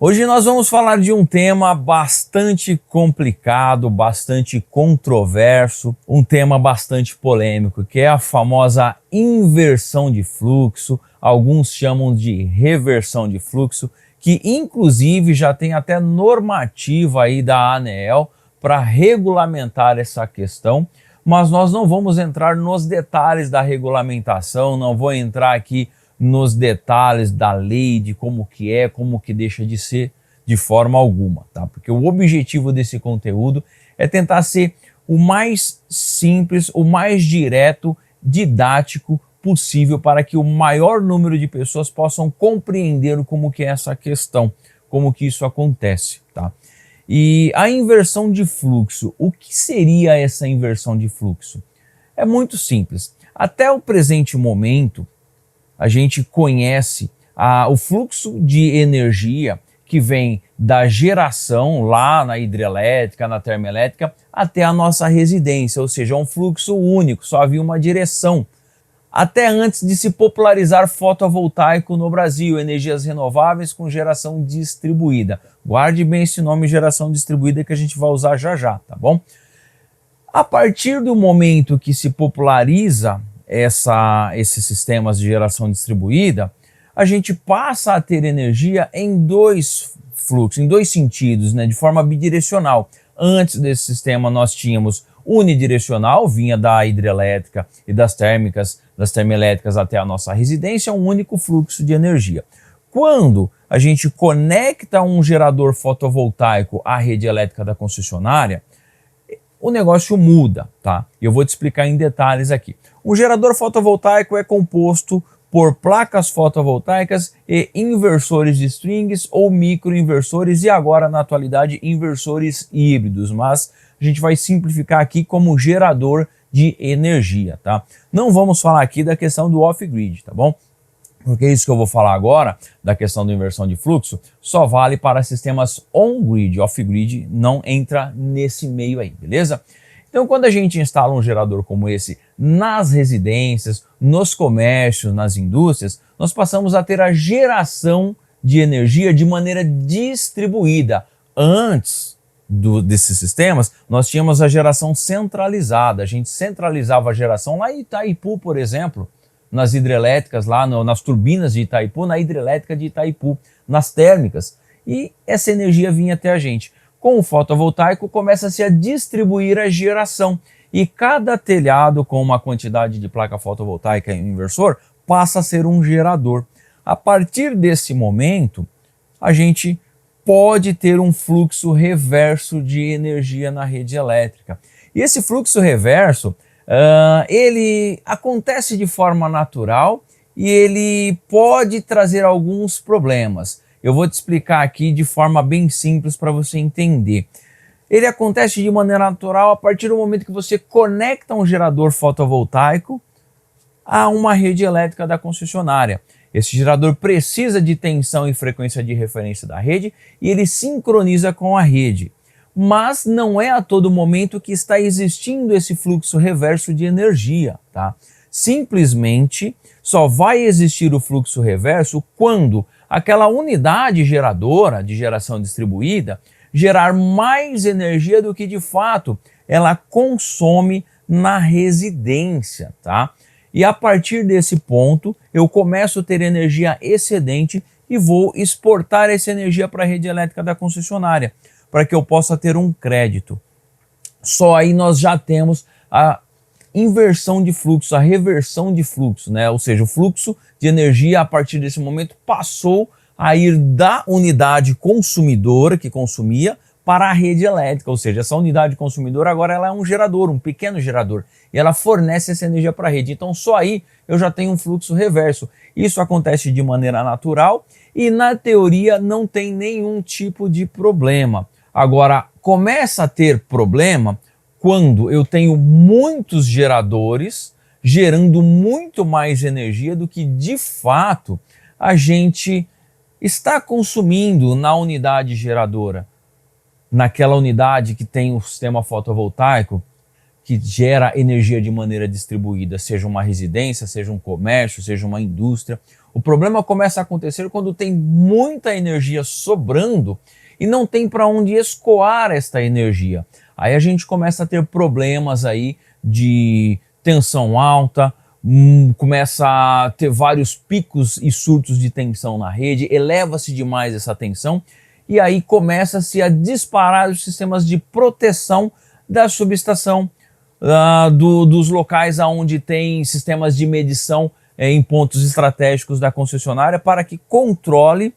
Hoje nós vamos falar de um tema bastante complicado, bastante controverso, um tema bastante polêmico, que é a famosa inversão de fluxo, alguns chamam de reversão de fluxo, que inclusive já tem até normativa aí da ANEEL para regulamentar essa questão, mas nós não vamos entrar nos detalhes da regulamentação, não vou entrar aqui nos detalhes da lei, de como que deixa de ser, de forma alguma, tá? Porque o objetivo desse conteúdo é tentar ser o mais simples, o mais direto, didático possível para que o maior número de pessoas possam compreender como que é essa questão, como que isso acontece, tá? E a inversão de fluxo, o que seria essa inversão de fluxo? É muito simples. Até o presente momento, a gente conhece o fluxo de energia que vem da geração lá na hidrelétrica, na termoelétrica, até a nossa residência, ou seja, um fluxo único, só havia uma direção. Até antes de se popularizar fotovoltaico no Brasil, energias renováveis com geração distribuída. Guarde bem esse nome, geração distribuída, que a gente vai usar já já, tá bom? A partir do momento que se populariza esses sistemas de geração distribuída, a gente passa a ter energia em dois fluxos, em dois sentidos, né, de forma bidirecional. Antes desse sistema nós tínhamos unidirecional, vinha da hidrelétrica e das termoelétricas até a nossa residência, um único fluxo de energia. Quando a gente conecta um gerador fotovoltaico à rede elétrica da concessionária, o negócio muda, tá? Eu vou te explicar em detalhes aqui. Um gerador fotovoltaico é composto por placas fotovoltaicas e inversores de strings ou microinversores e agora, na atualidade, inversores híbridos, mas a gente vai simplificar aqui como gerador de energia, tá? Não vamos falar aqui da questão do off-grid, tá bom? Porque isso que eu vou falar agora, da questão da inversão de fluxo, só vale para sistemas on-grid, off-grid não entra nesse meio aí, beleza? Então, quando a gente instala um gerador como esse nas residências, nos comércios, nas indústrias, nós passamos a ter a geração de energia de maneira distribuída. Antes desses sistemas, nós tínhamos a geração centralizada. A gente centralizava a geração lá em Itaipu, por exemplo, nas hidrelétricas, lá nas turbinas de Itaipu, na hidrelétrica de Itaipu, nas térmicas. E essa energia vinha até a gente. Com o fotovoltaico começa-se a distribuir a geração e cada telhado com uma quantidade de placa fotovoltaica e um inversor passa a ser um gerador. A partir desse momento, a gente pode ter um fluxo reverso de energia na rede elétrica. E esse fluxo reverso, ele acontece de forma natural e ele pode trazer alguns problemas. Eu vou te explicar aqui de forma bem simples para você entender. Ele acontece de maneira natural a partir do momento que você conecta um gerador fotovoltaico a uma rede elétrica da concessionária. Esse gerador precisa de tensão e frequência de referência da rede e ele sincroniza com a rede. Mas não é a todo momento que está existindo esse fluxo reverso de energia, tá? Simplesmente só vai existir o fluxo reverso quando aquela unidade geradora de geração distribuída gerar mais energia do que de fato ela consome na residência, tá? E a partir desse ponto eu começo a ter energia excedente e vou exportar essa energia para a rede elétrica da concessionária, para que eu possa ter um crédito. Só aí nós já temos a inversão de fluxo, a reversão de fluxo, né? Ou seja, o fluxo de energia a partir desse momento passou a ir da unidade consumidora que consumia para a rede elétrica, ou seja, essa unidade consumidora agora ela é um gerador, um pequeno gerador, e ela fornece essa energia para a rede. Então só aí eu já tenho um fluxo reverso. Isso acontece de maneira natural e na teoria não tem nenhum tipo de problema. Agora, começa a ter problema quando eu tenho muitos geradores gerando muito mais energia do que de fato a gente está consumindo na unidade geradora, naquela unidade que tem o sistema fotovoltaico, que gera energia de maneira distribuída, seja uma residência, seja um comércio, seja uma indústria. O problema começa a acontecer quando tem muita energia sobrando e não tem para onde escoar esta energia. Aí a gente começa a ter problemas aí de tensão alta, começa a ter vários picos e surtos de tensão na rede, eleva-se demais essa tensão e aí começa-se a disparar os sistemas de proteção da subestação, dos locais onde tem sistemas de medição em pontos estratégicos da concessionária para que controle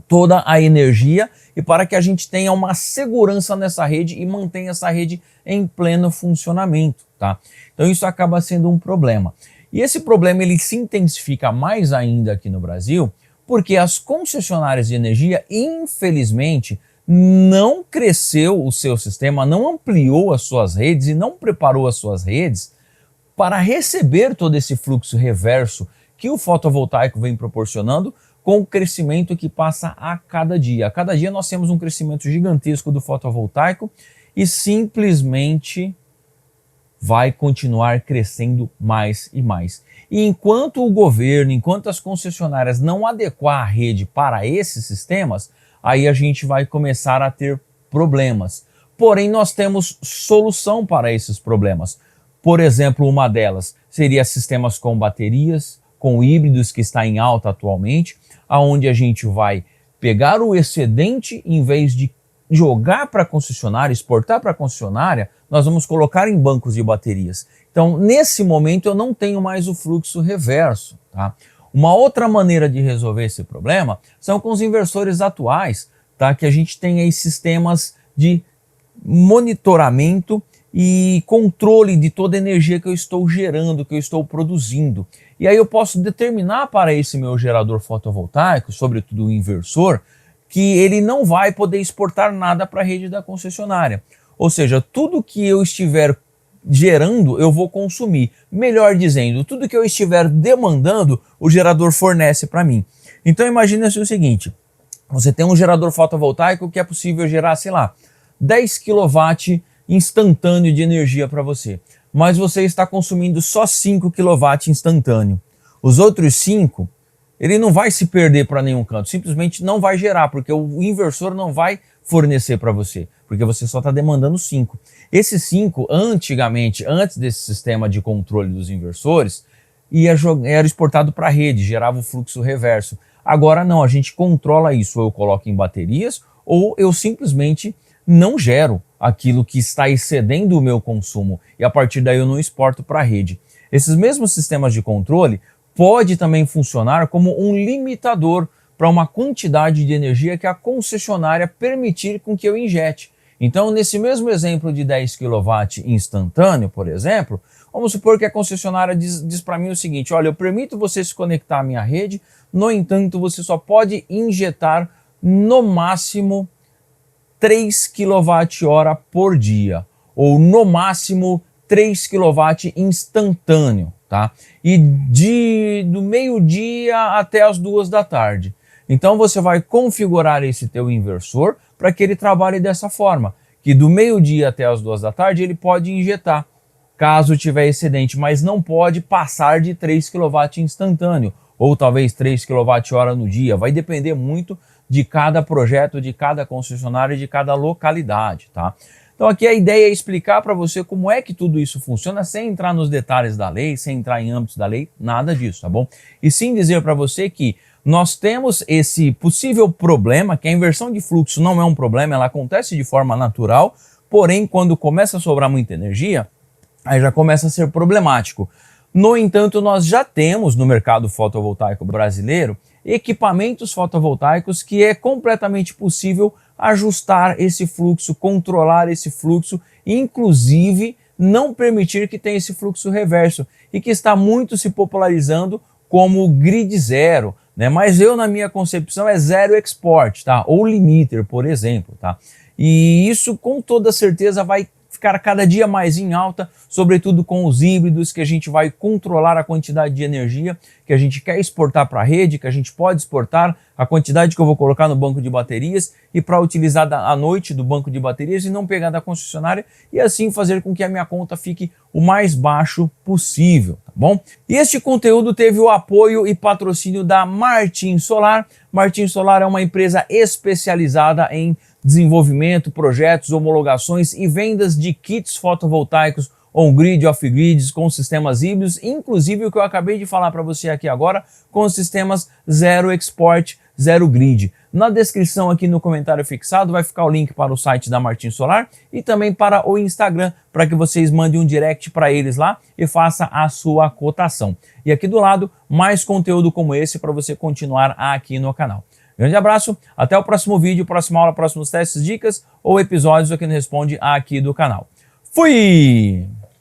toda a energia e para que a gente tenha uma segurança nessa rede e mantenha essa rede em pleno funcionamento, tá? Então isso acaba sendo um problema. E esse problema ele se intensifica mais ainda aqui no Brasil porque as concessionárias de energia, infelizmente, não cresceu o seu sistema, não ampliou as suas redes e não preparou as suas redes para receber todo esse fluxo reverso que o fotovoltaico vem proporcionando com o crescimento que passa a cada dia. A cada dia nós temos um crescimento gigantesco do fotovoltaico e simplesmente vai continuar crescendo mais e mais. E enquanto o governo, enquanto as concessionárias não adequar a rede para esses sistemas, aí a gente vai começar a ter problemas. Porém, nós temos solução para esses problemas. Por exemplo, uma delas seria sistemas com baterias, com híbridos que está em alta atualmente, aonde a gente vai pegar o excedente, em vez de jogar para a concessionária, exportar para a concessionária, nós vamos colocar em bancos de baterias. Então, nesse momento, eu não tenho mais o fluxo reverso, tá? Uma outra maneira de resolver esse problema são com os inversores atuais, tá? Que a gente tem aí sistemas de monitoramento e controle de toda a energia que eu estou gerando, que eu estou produzindo. E aí eu posso determinar para esse meu gerador fotovoltaico, sobretudo o inversor, que ele não vai poder exportar nada para a rede da concessionária. Ou seja, tudo que eu estiver gerando, eu vou consumir. Melhor dizendo, tudo que eu estiver demandando, o gerador fornece para mim. Então imagina-se o seguinte, você tem um gerador fotovoltaico que é possível gerar, sei lá, 10 kW instantâneo de energia para você, mas você está consumindo só 5 kW instantâneo. Os outros 5, ele não vai se perder para nenhum canto, simplesmente não vai gerar, porque o inversor não vai fornecer para você, porque você só está demandando 5. Esses 5, antigamente, antes desse sistema de controle dos inversores, era exportado para a rede, gerava o fluxo reverso. Agora não, a gente controla isso, ou eu coloco em baterias, ou eu simplesmente não gero aquilo que está excedendo o meu consumo e a partir daí eu não exporto para a rede. Esses mesmos sistemas de controle pode também funcionar como um limitador para uma quantidade de energia que a concessionária permitir com que eu injete. Então, nesse mesmo exemplo de 10 kW instantâneo, por exemplo, vamos supor que a concessionária diz para mim o seguinte, olha, eu permito você se conectar à minha rede, no entanto, você só pode injetar no máximo 3 kWh por dia, ou no máximo 3 kW instantâneo, tá? E do meio-dia até as 2 da tarde. Então você vai configurar esse teu inversor para que ele trabalhe dessa forma, que do meio-dia até as 2 da tarde ele pode injetar, caso tiver excedente, mas não pode passar de 3 kW instantâneo, ou talvez 3 kWh no dia, vai depender muito de cada projeto, de cada concessionária, de cada localidade, tá? Então aqui a ideia é explicar para você como é que tudo isso funciona, sem entrar nos detalhes da lei, sem entrar em âmbitos da lei, nada disso, tá bom? E sim dizer para você que nós temos esse possível problema, que a inversão de fluxo não é um problema, ela acontece de forma natural, porém quando começa a sobrar muita energia, aí já começa a ser problemático. No entanto, nós já temos no mercado fotovoltaico brasileiro equipamentos fotovoltaicos que é completamente possível ajustar esse fluxo, controlar esse fluxo, inclusive não permitir que tenha esse fluxo reverso e que está muito se popularizando como grid zero, né? Mas na minha concepção é zero export, tá? Ou limiter, por exemplo, tá? E isso com toda certeza vai ficar cada dia mais em alta, sobretudo com os híbridos, que a gente vai controlar a quantidade de energia que a gente quer exportar para a rede, que a gente pode exportar, a quantidade que eu vou colocar no banco de baterias e para utilizar à noite do banco de baterias e não pegar da concessionária e assim fazer com que a minha conta fique o mais baixo possível, tá bom? E este conteúdo teve o apoio e patrocínio da Martins Solar. Martins Solar é uma empresa especializada em desenvolvimento, projetos, homologações e vendas de kits fotovoltaicos on-grid, off-grids, com sistemas híbridos, inclusive o que eu acabei de falar para você aqui agora, com os sistemas zero export, zero grid. Na descrição aqui no comentário fixado vai ficar o link para o site da Martins Solar e também para o Instagram, para que vocês mandem um direct para eles lá e faça a sua cotação. E aqui do lado, mais conteúdo como esse para você continuar aqui no canal. Grande abraço, até o próximo vídeo, próxima aula, próximos testes, dicas ou episódios aqui no Responde aqui do canal. Fui!